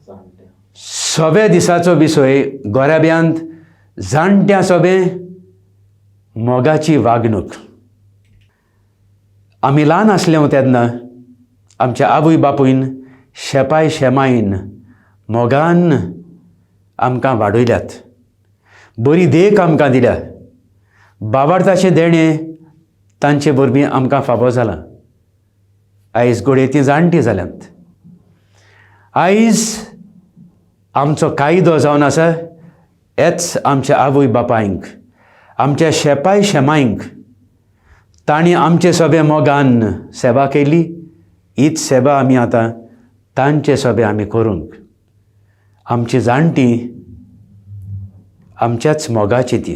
सोबे दिसाचो विसय गोराब्यांत जाणट्या सोबे मोगाची वागणूक. आमी ल्हान आसले तेन्ना आमच्या आवय बापूयन शेपाय शेमायन मोगान आमकां वाडयल्यात. बरी देख आमकां दिल्या. बाबार्थाचे देणे तांचे वरवीं आमकां फावो जाला. आयज घोडये तीं जाणटी जाल्यांत. आयज आमचो कायदो जावन आसा हेच आमच्या आवय बापायंक, आमच्या शेपाय शेमायंक तांणी आमचे सोबे मोगान सेवा केली. हीच सेवा आमी आतां तांचे सोबे आमी करूंक. आमची जाणटी आमच्याच मोगाची ती.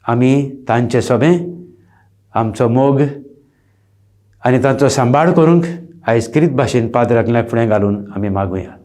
आमी तांचे सोबे आमचो मोग आनी तांचो सांबाळ करूंक आयज किरीत भाशेन पाद्राकल्या फुडें घालून आमी मागुया.